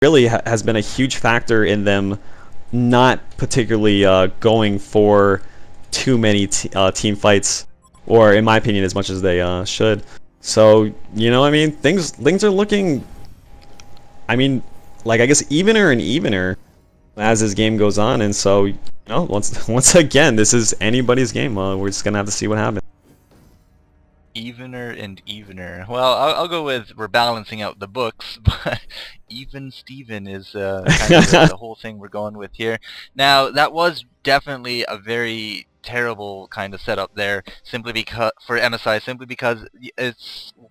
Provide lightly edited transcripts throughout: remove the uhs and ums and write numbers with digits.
really has been a huge factor in them not particularly going for too many team fights, or in my opinion, as much as they should. So, you know, I mean, things are looking, I mean, like, I guess evener and evener as this game goes on, and so, you know, once again, this is anybody's game. We're just gonna have to see what happens. Evener and evener. Well, I'll go with we're balancing out the books, but even Steven is kind of the whole thing we're going with here. Now, that was definitely a very terrible kind of setup there, simply because for MSI, simply because it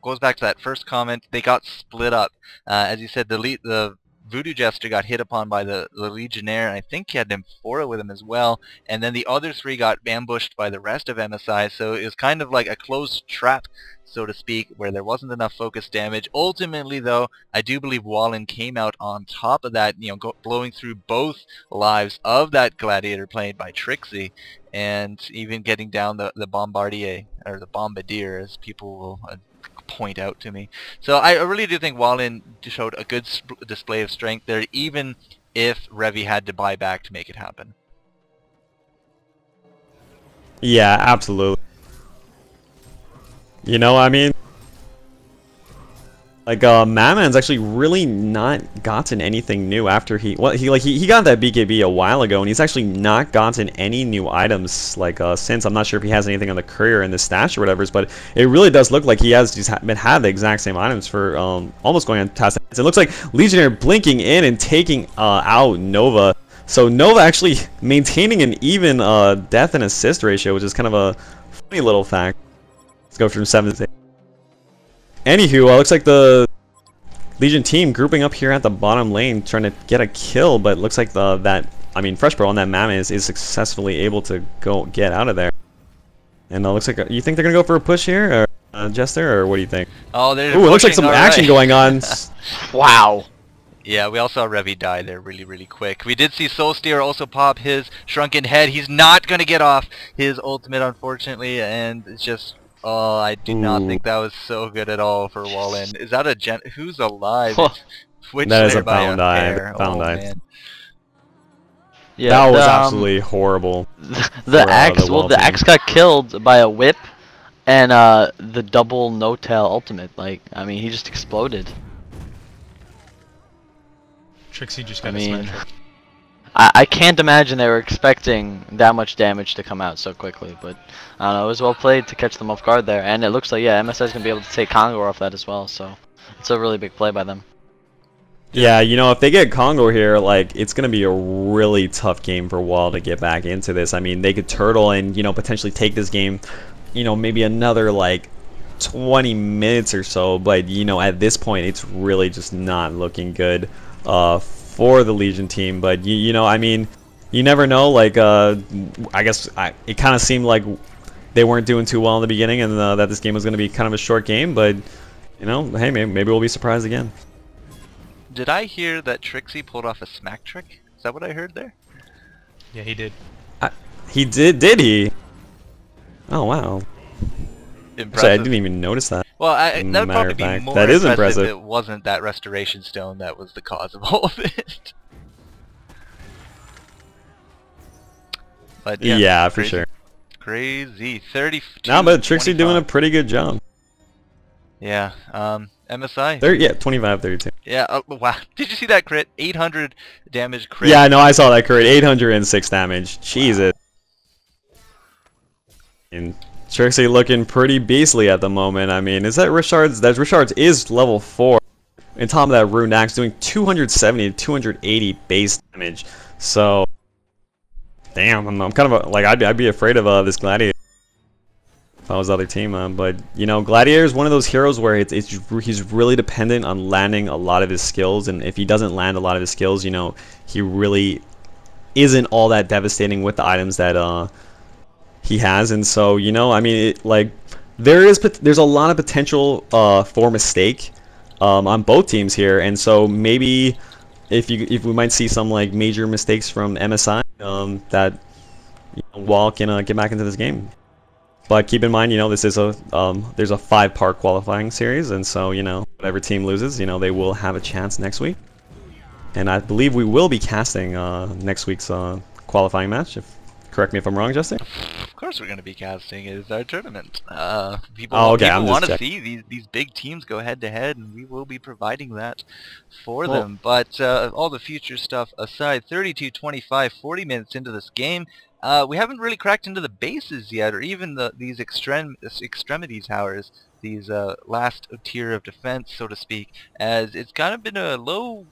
goes back to that first comment. They got split up. As you said, the Voodoo Jester got hit upon by the Legionnaire, and I think he had Nymphora with him as well, and then the other three got ambushed by the rest of MSI, so it was kind of like a closed trap, so to speak, where there wasn't enough focus damage. Ultimately, though, I do believe Wahlin came out on top of that, you know, blowing through both lives of that Gladiator played by Trixie, and even getting down the Bombardier, or the Bombardier, as people will point out to me. So I really do think Wahlin showed a good display of strength there, even if Revy had to buy back to make it happen. Yeah, absolutely. You know, I mean, like, Madman's actually really not gotten anything new after he got that BKB a while ago, and he's actually not gotten any new items, like, since. I'm not sure if he has anything on the courier in the stash or whatever, but it really does look like he has just had the exact same items for almost going on past. It looks like Legionnaire blinking in and taking out Nova. So Nova actually maintaining an even death and assist ratio, which is kind of a funny little fact. Let's go from 7 to 8. Anywho, looks like the Legion team grouping up here at the bottom lane, trying to get a kill, but looks like Freshbro on that Mammoth is successfully able to get out of there. And looks like you think they're gonna go for a push here, or Jester, or what do you think? Oh, there's. Ooh, it looks like some action going on. Wow. Yeah, we also saw Revy die there really quick. We did see Soulsteer also pop his shrunken head. He's not gonna get off his ultimate, unfortunately, and it's just. Oh, I do not think that was so good at all for Wahlin. Is that a who's alive? That is a Found Eye. Found Eye. Man. Yeah, that was absolutely horrible. The axe got killed by a whip and the double no-tail ultimate. Like, I mean, he just exploded. Trixie just got a smash. I can't imagine they were expecting that much damage to come out so quickly, but I don't know, it was well played to catch them off guard there, and it looks like, yeah, MSI is going to be able to take Congo off that as well, so it's a really big play by them. Yeah, you know, if they get Congo here, like, it's going to be a really tough game for Wall to get back into this. I mean, they could turtle and, you know, potentially take this game, you know, maybe another, like, 20 minutes or so, but, you know, at this point, it's really just not looking good for the Legion team. But you know, I mean, you never know. Like, I guess it kind of seemed like they weren't doing too well in the beginning, and that this game was going to be kind of a short game. But you know, hey, maybe we'll be surprised again. Did I hear that Trixie pulled off a smack trick? Is that what I heard there? Yeah, he did. He did? Did he? Oh wow. Impressive. Actually, I didn't even notice that. Well, that would probably be more that is impressive if it wasn't that restoration stone that was the cause of all of it. But yeah, for sure. Crazy. 32. No, but Trixie 25. doing a pretty good job. Yeah. MSI. Yeah, 25-32. Yeah. Wow. Did you see that crit? 800 damage crit. Yeah, no, I saw that crit. 806 damage. Jesus. And Trixie looking pretty beastly at the moment. I mean, is that Richard's? That Richard's is level 4. On top of that, Rune Axe doing 270 to 280 base damage. So, damn, I'm kind of like I'd be afraid of this Gladiator if I was the other team. But you know, Gladiator is one of those heroes where he's really dependent on landing a lot of his skills, and if he doesn't land a lot of his skills, you know, he really isn't all that devastating with the items that he has. And so, you know, I mean, there's a lot of potential for mistake on both teams here, and so maybe if we might see some like major mistakes from MSI that Wall can get back into this game. But keep in mind, you know, this is there's a 5-part qualifying series, and so, you know, whatever team loses, you know, they will have a chance next week. And I believe we will be casting next week's qualifying match. Correct me if I'm wrong, Jester. Of course we're going to be casting. It is our tournament. People, okay, people want to see these big teams go head to head, and we will be providing that for them. But all the future stuff aside, 32-25, 40 minutes into this game, we haven't really cracked into the bases yet, or even these extremity towers, these last tier of defense, so to speak, as it's kind of been a low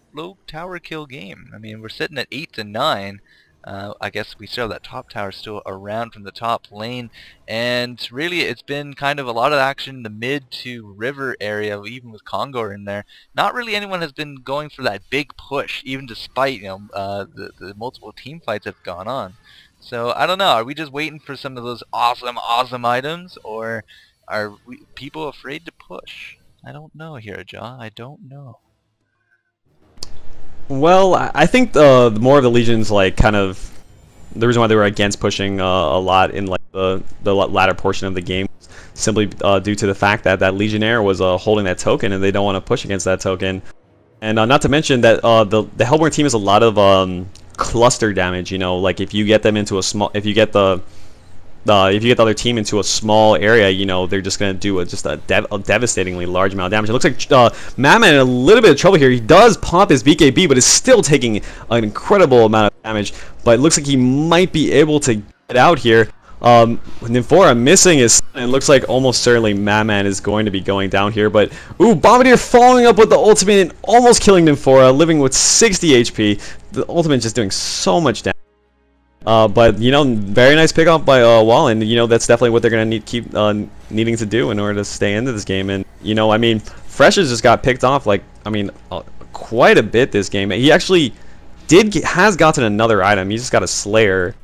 tower kill game. I mean, we're sitting at 8 to 9. I guess we still have that top tower still around from the top lane, and really it's been kind of a lot of action in the mid to river area, even with Kongor in there. Not really anyone has been going for that big push, even despite the multiple team fights that have gone on. So I don't know, are we just waiting for some of those awesome items, or are people afraid to push? I don't know here, Ja. I don't know. Well, I think the more of the Legions, like, kind of the reason why they were against pushing a lot in like the latter portion of the game, simply due to the fact that that Legionnaire was holding that token, and they don't want to push against that token. And not to mention that the Hellborn team has a lot of cluster damage. You know, like if you get them into a small, if you get the other team into a small area, you know, they're just going to do a devastatingly large amount of damage. It looks like Madman in a little bit of trouble here. He does pop his BKB, but is still taking an incredible amount of damage. But it looks like he might be able to get out here. Nymphora missing his, and it looks like almost certainly Madman is going to be going down here. But, ooh, Bombardier following up with the ultimate and almost killing Nymphora, living with 60 HP. The ultimate just doing so much damage. But, you know, very nice pick up by Wahlin. You know, that's definitely what they're going to keep needing to do in order to stay into this game. And, you know, I mean, Fresh has just got picked off, like, I mean, quite a bit this game. He actually has gotten another item. He just got a Slayer.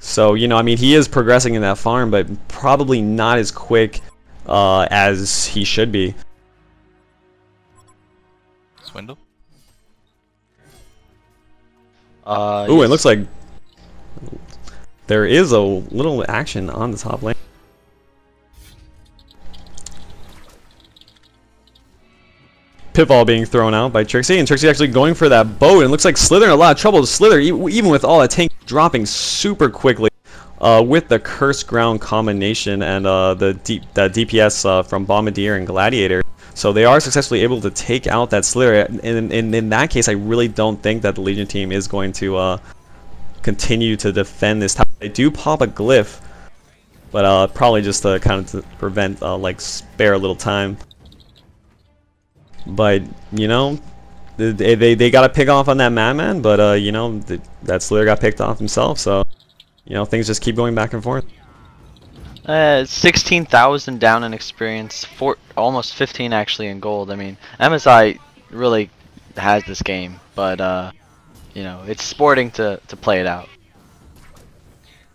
So, you know, I mean, he is progressing in that farm, but probably not as quick as he should be. Swindle? Ooh, yes. It looks like there is a little action on the top lane. Pitfall being thrown out by Trixie, and Trixie actually going for that boat, and it looks like Slither in a lot of trouble. Slither, even with all that tank dropping super quickly with the Cursed Ground combination and the DPS from Bombardier and Gladiator. So they are successfully able to take out that Slither, and in that case, I really don't think that the Legion team is going to continue to defend this tower. They do pop a glyph, but probably just to kind of prevent, like, spare a little time. But, you know, they got to pick off on that Madman, but, you know, that Slayer got picked off himself, so, you know, things just keep going back and forth. 16,000 down in experience, almost 15 actually in gold. I mean, MSI really has this game, but, you know, it's sporting to play it out.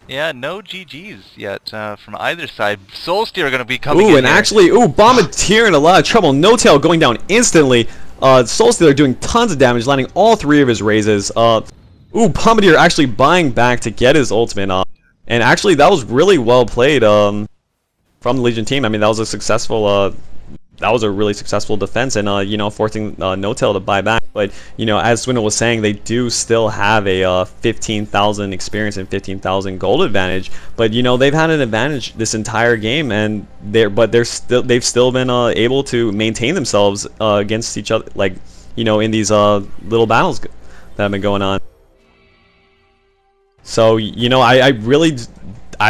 Yeah, no GGs yet from either side. Soulsteer are going to be coming in and here. Actually, Bombardier in a lot of trouble. No Tail going down instantly. Soulsteer doing tons of damage, landing all 3 of his raises. Bombardier actually buying back to get his ultimate. And actually, that was really well played from the Legion team. I mean, that was a successful... that was a really successful defense, and you know, forcing No Tail to buy back. But you know, as Swindle was saying, they do still have a 15,000 experience and 15,000 gold advantage. But you know, they've had an advantage this entire game, and they've still been able to maintain themselves against each other, like, you know, in these little battles that have been going on. So you know, I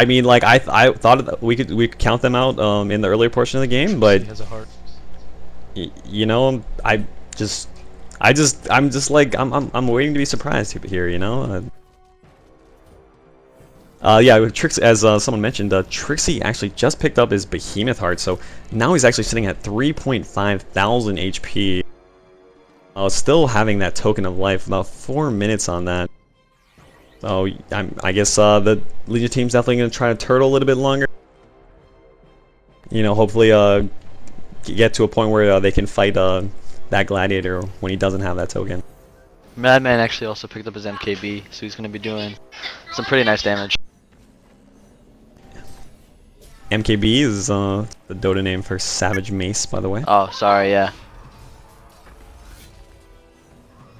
mean, like, I thought that we could count them out in the earlier portion of the game, but he has a heart. You know, I'm just like I'm waiting to be surprised here. You know. Yeah, Trixie, as someone mentioned, Trixie actually just picked up his Behemoth Heart, so now he's actually sitting at 3,500 HP. Still having that Token of Life, about 4 minutes on that. So I guess the Legion team's definitely going to try to turtle a little bit longer. You know, hopefully get to a point where they can fight that Gladiator when he doesn't have that token. Madman actually also picked up his MKB, so he's going to be doing some pretty nice damage. MKB is the Dota name for Savage Mace, by the way. Oh, sorry, yeah.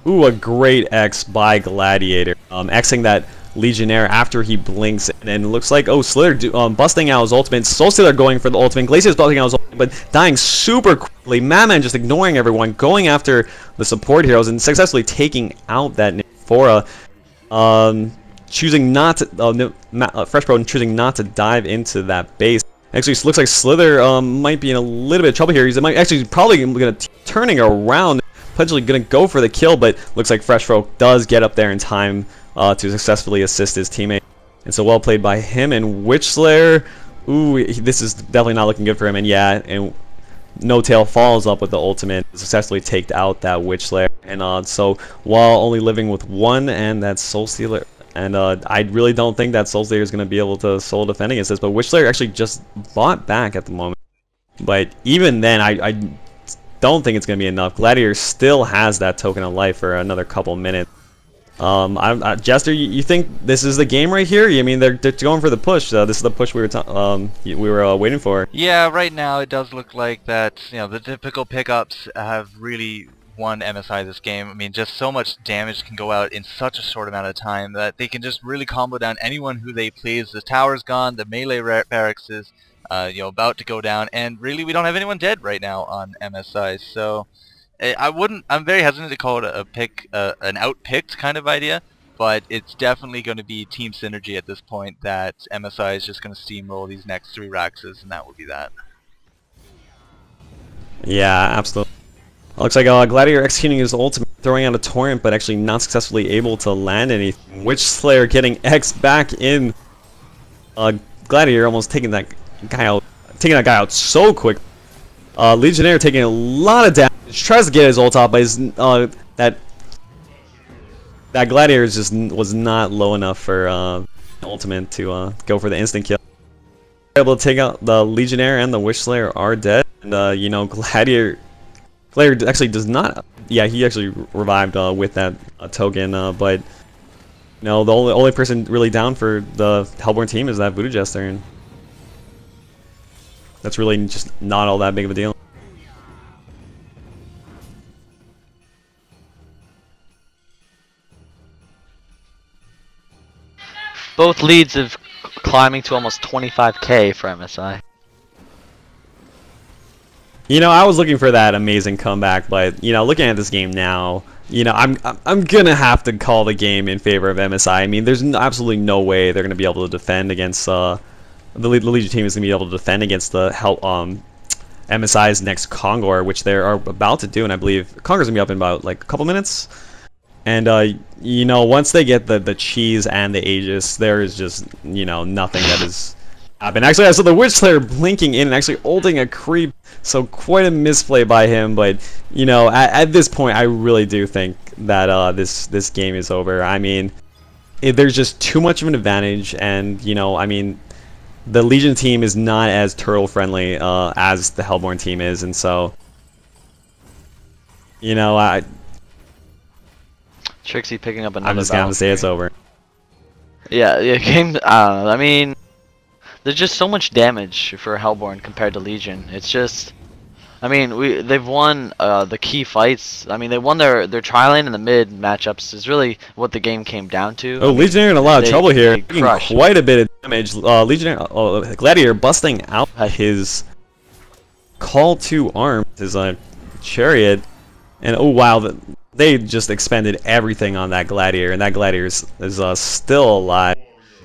Ooh, a great X by Gladiator. Xing that Legionnaire after he blinks, and then it looks like, oh, Slither busting out his ultimate. Soul Stealer going for the ultimate. Glacier's busting out his ultimate, but dying super quickly. Madman just ignoring everyone, going after the support heroes, and successfully taking out that Nymphora. Choosing not to, FreshPro choosing not to dive into that base. Actually, it looks like Slither might be in a little bit of trouble here. He's actually probably going to turning around, potentially going to go for the kill, but looks like FreshPro does get up there in time to successfully assist his teammate. And so well played by him. And Witchslayer, ooh, this is definitely not looking good for him. And yeah, and No Tail follows up with the ultimate, successfully taked out that Witchslayer. And so while only living with one, and that's Soul Stealer. And I really don't think that Soul Stealer is going to be able to solo defend against this. But Witchslayer actually just bought back at the moment. But even then, I don't think it's going to be enough. Gladiator still has that token of life for another couple minutes. Jester, you think this is the game right here? I mean, they're going for the push. This is the push we were waiting for. Yeah, right now it does look like that. You know, the typical pickups have really won MSI this game. I mean, just so much damage can go out in such a short amount of time that they can just really combo down anyone who they please. The tower's gone, the melee barracks is about to go down, and really we don't have anyone dead right now on MSI. So I'm very hesitant to call it an outpicked kind of idea, but it's definitely going to be team synergy at this point that MSI is just going to steamroll these next 3 Raxes, and that will be that. Yeah, absolutely. Looks like Gladiator executing his ultimate, throwing out a torrent, but actually not successfully able to land anything. Witchslayer getting X back in. Gladiator almost taking that guy out so quick. Legionnaire taking a lot of damage. Tries to get his ult off, but that Gladiator just was not low enough for ultimate to go for the instant kill. Able to take out the Legionnaire, and the Witchslayer are dead. And Gladiator actually does not. Yeah, he actually revived with that token, but the only person really down for the Hellborn team is that Voodoo Jester, and that's really just not all that big of a deal. Both leads have climbing to almost 25k for MSI. I was looking for that amazing comeback, but looking at this game now, I'm gonna have to call the game in favor of MSI. I mean, there's absolutely no way they're gonna be able to defend against the Legion team is gonna be able to defend against the MSI's next Kongor, which they are about to do, and I believe Kongor's gonna be up in about like a couple minutes. And once they get the cheese and the Aegis, there is just nothing that is happened. Actually, I saw the Witchslayer blinking in and actually ulting a creep, so quite a misplay by him. But at this point, I really do think that this game is over. I mean, there's just too much of an advantage, and I mean, the Legion team is not as turtle friendly as the Hellborn team is, and so Trixie picking up another. I'm just gonna say it's over. Yeah, game. I mean, there's just so much damage for Hellborn compared to Legion. It's just, I mean, they've won the key fights. I mean, they won their tri lane and the mid matchups. Is really what the game came down to. Oh, Legionnaire in a lot of trouble here. Quite a bit of damage. Legionnaire, Gladiator busting out his call to arms, his chariot, and oh wow, they just expended everything on that Gladiator, and that Gladiator is still alive.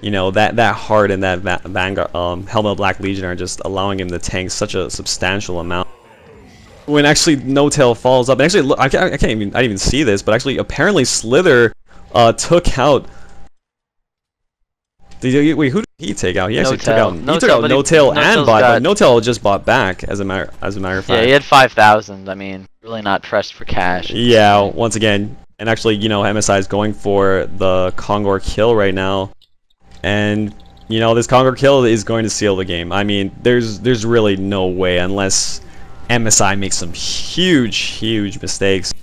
That heart and that Vanguard, Helmet Black Legion are just allowing him to tank such a substantial amount. When actually No Tail falls up, and actually look, I didn't even see this, but actually apparently Slither took out. Wait, who did he take out? He actually took out No Tail and bought, but No Tail just bought back as a matter of fact. Yeah, he had 5,000. I mean, really not pressed for cash. Yeah, once again, and actually, MSI is going for the Kongor kill right now, and this Kongor kill is going to seal the game. I mean, there's really no way unless MSI makes some huge mistakes.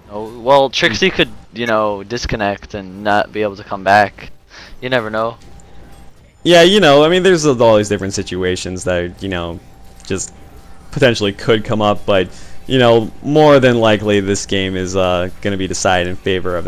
Oh, well, Trixie could disconnect and not be able to come back. You never know. Yeah, I mean, there's all these different situations that just potentially could come up, but you know, more than likely this game is going to be decided in favor of them.